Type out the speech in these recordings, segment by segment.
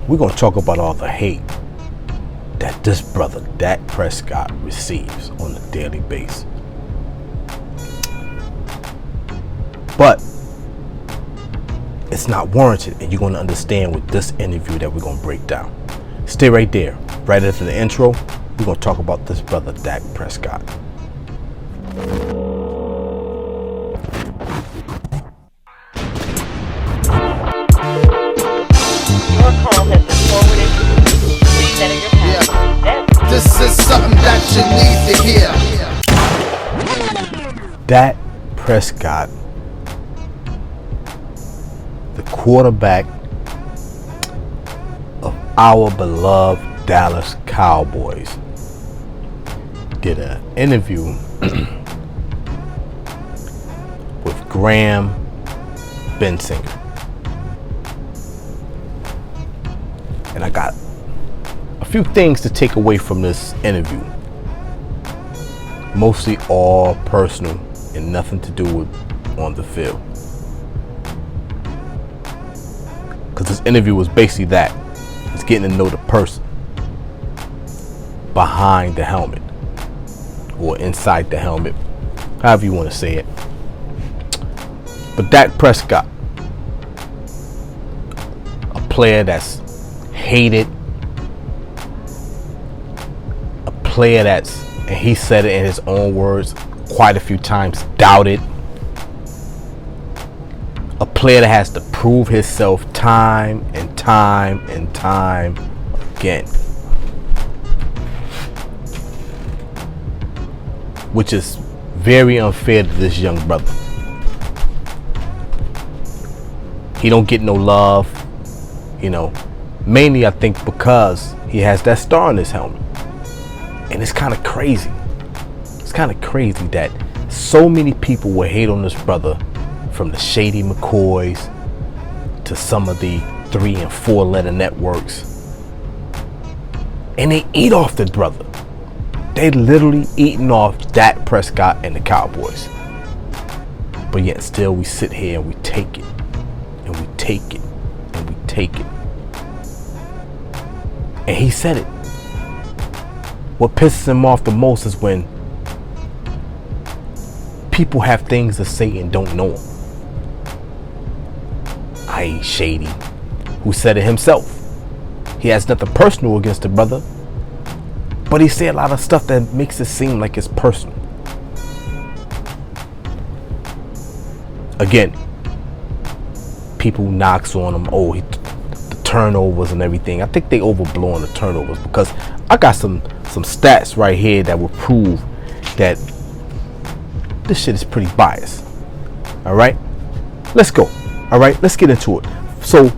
we're going to talk about all the hate that this brother, Dak Prescott, receives on a daily basis. But it's not warranted, and you're going to understand with this interview that we're going to break down. Stay right there. Right after the intro, we're going to talk about this brother, Dak Prescott. This is something that you need to hear. Dak Prescott, the quarterback of our beloved Dallas Cowboys, did an interview with Graham Bensinger. And I got a few things to take away from this interview. Mostly all personal and nothing to do with on the field. Because this interview was basically that. It's getting to know the person behind the helmet or inside the helmet, however you want to say it. But Dak Prescott, a player that's hated, a player that's, and he said it in his own words quite a few times, doubted, a player that has to prove himself time and time and time again, which is very unfair to this young brother. He don't get no love, mainly I think because he has that star on his helmet. And it's kind of crazy. It's kind of crazy that so many people will hate on this brother, from the Shady McCoys to some of the 3 and 4 letter networks. And they eat off the brother. They literally eating off Dak Prescott and the Cowboys. But yet still we sit here and we take it. And we take it. And we take it. And he said it. What pisses him off the most is when people have things to say and don't know him. I.e. Shady, who said it himself. He has nothing personal against the brother, but he said a lot of stuff that makes it seem like it's personal. Again, people knocks on him. The turnovers and everything. I think they overblow on the turnovers, because I got some stats right here that will prove that this shit is pretty biased. All right, let's go. All right, let's get into it. So,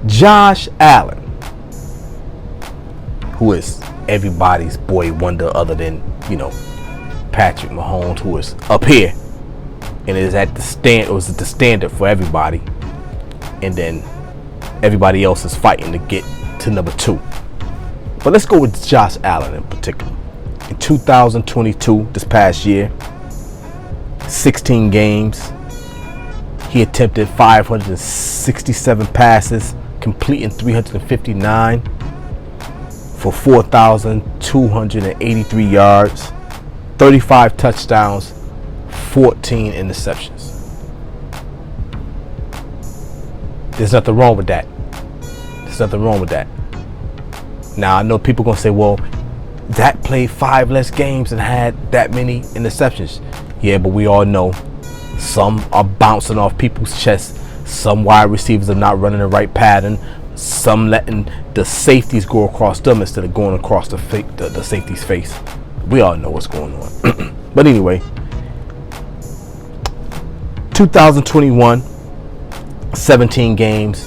Josh Allen, who is everybody's boy wonder other than, Patrick Mahomes, who is up here and is at the standard for everybody, and then everybody else is fighting to get to number 2. But let's go with Josh Allen in particular. In 2022, this past year, 16 games, he attempted 567 passes, completing 359 for 4,283 yards, 35 touchdowns, 14 interceptions. There's nothing wrong with that. There's nothing wrong with that. Now, I know people going to say, well, Dak played 5 less games and had that many interceptions. Yeah, but we all know some are bouncing off people's chests. Some wide receivers are not running the right pattern. Some letting the safeties go across them instead of going across the safety's face. We all know what's going on. But anyway, 2021, 17 games,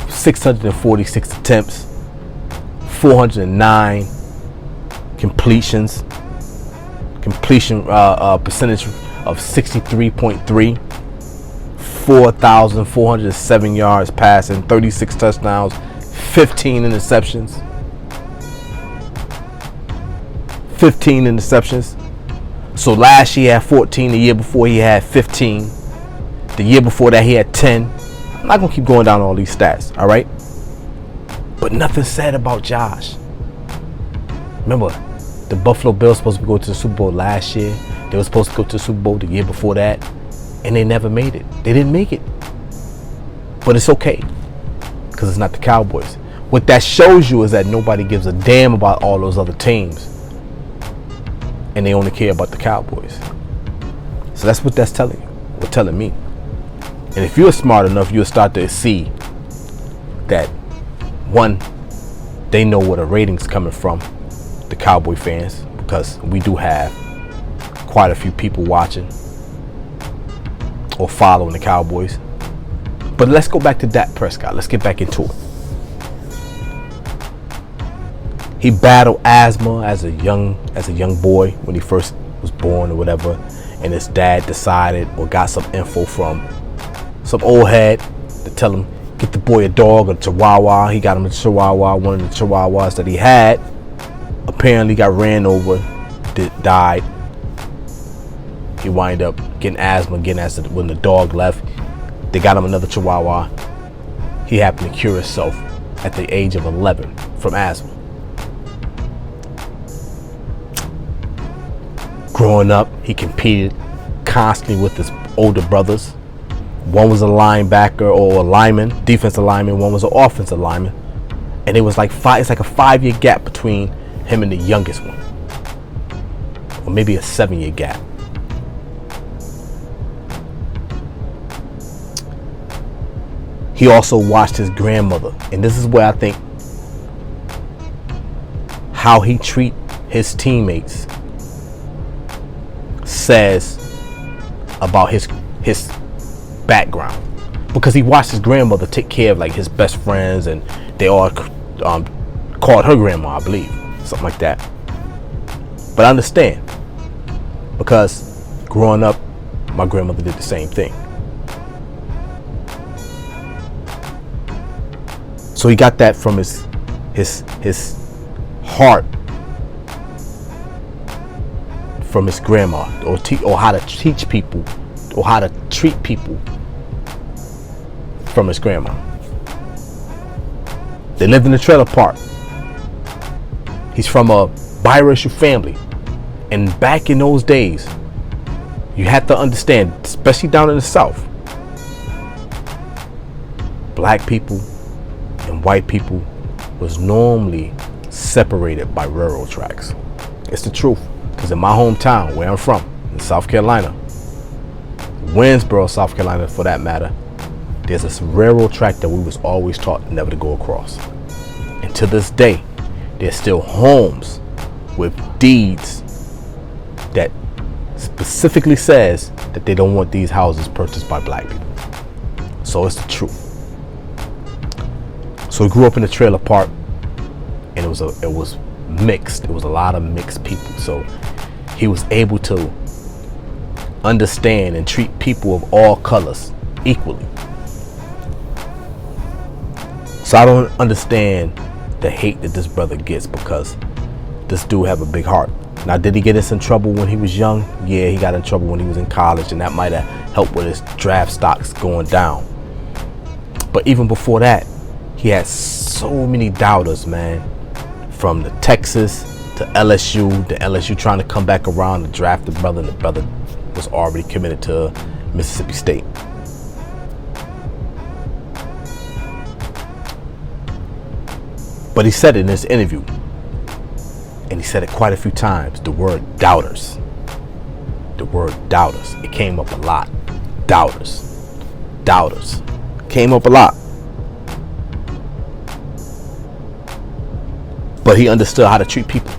646 attempts, 409 completion percentage of 63.3, 4,407 yards passing, 36 touchdowns, 15 interceptions. 15 interceptions. So last year he had 14, the year before he had 15, the year before that he had 10. I'm not gonna keep going down all these stats, all right? But nothing said about Josh. Remember, the Buffalo Bills supposed to go to the Super Bowl last year. They were supposed to go to the Super Bowl the year before that. And they never made it. They didn't make it. But it's okay. Because it's not the Cowboys. What that shows you is that nobody gives a damn about all those other teams. And they only care about the Cowboys. So that's what that's telling you. Or telling me. And if you're smart enough, you'll start to see that, one, they know where the ratings coming from, the Cowboy fans, because we do have quite a few people watching or following the Cowboys. But let's go back to Dak Prescott. Let's get back into it. He battled asthma as a young boy when he first was born or whatever, and his dad decided or got some info from some old head to tell him, get the boy a dog, a chihuahua. He got him a chihuahua. One of the chihuahuas that he had apparently got ran over, died. He wind up getting asthma again when the dog left. They got him another chihuahua. He happened to cure himself at the age of 11 from asthma. Growing up, he competed constantly with his older brothers. One was a linebacker or a lineman, defensive lineman. One was an offensive lineman. And it was like it's like a 5-year gap between him and the youngest one. Or maybe a 7-year gap. He also watched his grandmother. And this is where I think how he treat his teammates says about his background, because he watched his grandmother take care of like his best friends, and they all called her grandma, I believe, something like that. But I understand, because growing up, my grandmother did the same thing. So he got that from his heart, from his grandma, or how to teach people, or how to treat people from his grandma. They lived in a trailer park. He's from a biracial family, and back in those days, you had to understand, especially down in the South, black people and white people was normally separated by railroad tracks. It's the truth. Because in my hometown, where I'm from, in South Carolina, Winsboro, South Carolina for that matter, there's a railroad track that we was always taught never to go across. And to this day, there's still homes with deeds that specifically says that they don't want these houses purchased by black people. So it's the truth. So he grew up in a trailer park, and it was mixed. It was a lot of mixed people. So he was able to understand and treat people of all colors equally. So I don't understand the hate that this brother gets, because this dude have a big heart. Now, did he get in some trouble when he was young? Yeah, he got in trouble when he was in college, and that might have helped with his draft stocks going down. But even before that, he had so many doubters, man. From the Texas to LSU, the LSU trying to come back around to draft the brother, and the brother was already committed to Mississippi State. But he said it in this interview, and he said it quite a few times, the word doubters. The word doubters. It came up a lot. Doubters. Doubters. Came up a lot. But he understood how to treat people,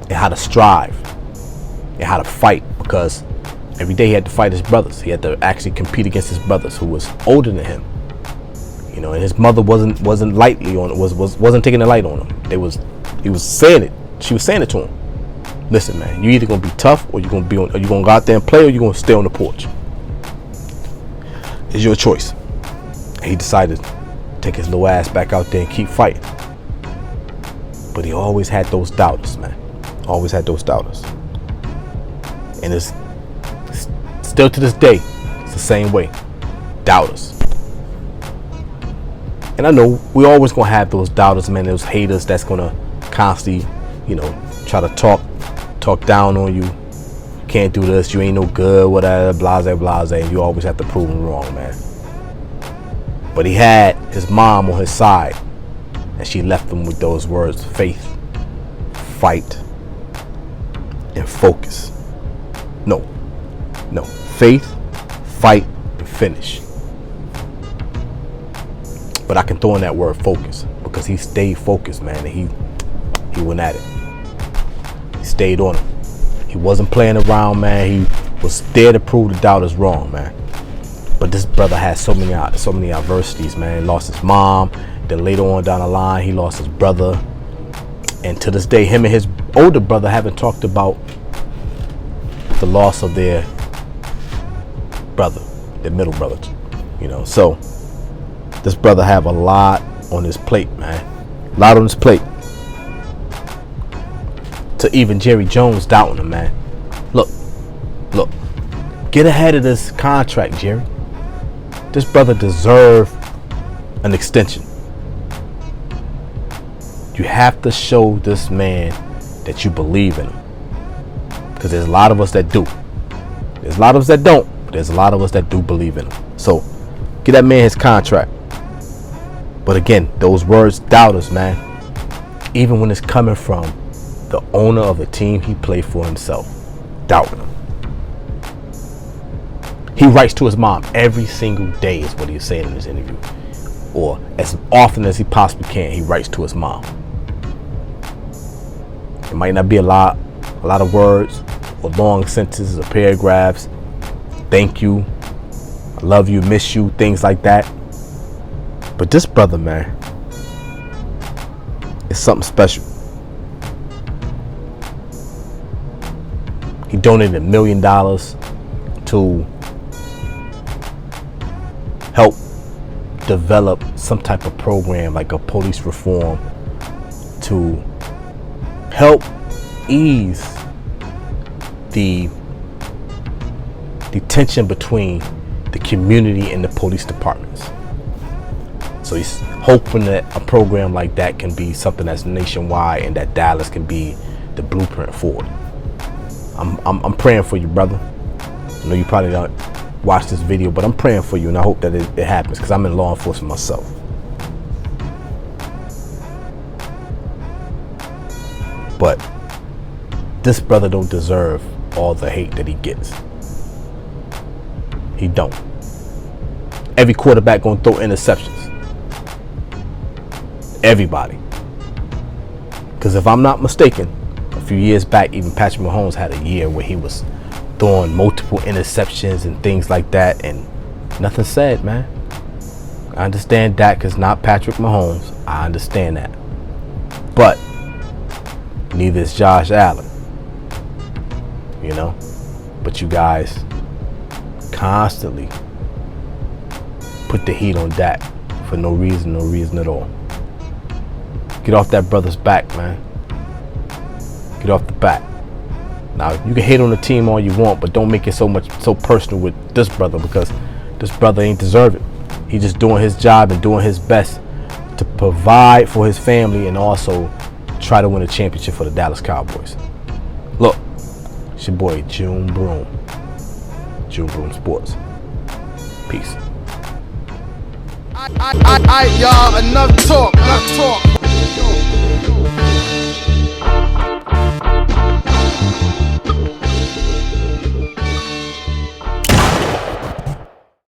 and how to strive, and how to fight, because every day he had to fight his brothers. He had to actually compete against his brothers who was older than him. You know, and his mother wasn't lightly on it, wasn't taking it light on him. He was saying it. She was saying it to him. Listen, man, you either gonna be tough, or you gonna go out there and play, or you gonna stay on the porch. It's your choice. And he decided to take his little ass back out there and keep fighting. But he always had those doubters, man. Always had those doubters. And it's still to this day, it's the same way. Doubters. And I know we always gonna have those doubters, man, those haters that's gonna constantly, try to talk down on you. Can't do this, you ain't no good, whatever, blase. You always have to prove them wrong, man. But he had his mom on his side, and she left him with those words: faith, fight, and focus. No. Faith, fight, and finish. But I can throw in that word focus, because he stayed focused, man, and he went at it. He stayed on it. He wasn't playing around, man. He was there to prove the doubters wrong, man. But this brother had so many adversities, man. He lost his mom. Then later on down the line, he lost his brother. And to this day, him and his older brother haven't talked about the loss of their brother, their middle brother. So this brother have a lot on his plate, man. A lot on his plate. To even Jerry Jones doubting him, man. Look. Get ahead of this contract, Jerry. This brother deserves an extension. You have to show this man that you believe in him. Because there's a lot of us that do. There's a lot of us that don't, but there's a lot of us that do believe in him. So, get that man his contract. But again, those words, doubters, man, even when it's coming from the owner of the team he played for himself, doubting him. He writes to his mom every single day, is what he's saying in this interview. Or as often as he possibly can, he writes to his mom. It might not be a lot of words or long sentences or paragraphs. Thank you, I love you, miss you, things like that. But this brother, man, is something special. He donated $1 million to help develop some type of program, like a police reform, to help ease the tension between the community and the police departments. So he's hoping that a program like that can be something that's nationwide, and that Dallas can be the blueprint for it. I'm praying for you, brother. I know you probably don't watch this video, but I'm praying for you, and I hope that it happens, because I'm in law enforcement myself. But this brother don't deserve all the hate that he gets. He don't. Every quarterback gonna throw interceptions. Everybody. Because if I'm not mistaken, a few years back, even Patrick Mahomes had a year where he was throwing multiple interceptions and things like that, and nothing said, man. I understand Dak is not Patrick Mahomes. I understand that. But neither is Josh Allen. But you guys constantly put the heat on Dak for no reason at all. Get off that brother's back, man. Get off the back. Now, you can hate on the team all you want, but don't make it so personal with this brother, because this brother ain't deserve it. He just doing his job and doing his best to provide for his family, and also try to win a championship for the Dallas Cowboys. Look, it's your boy June Broom. June Broom Sports. Peace. Y'all, enough talk.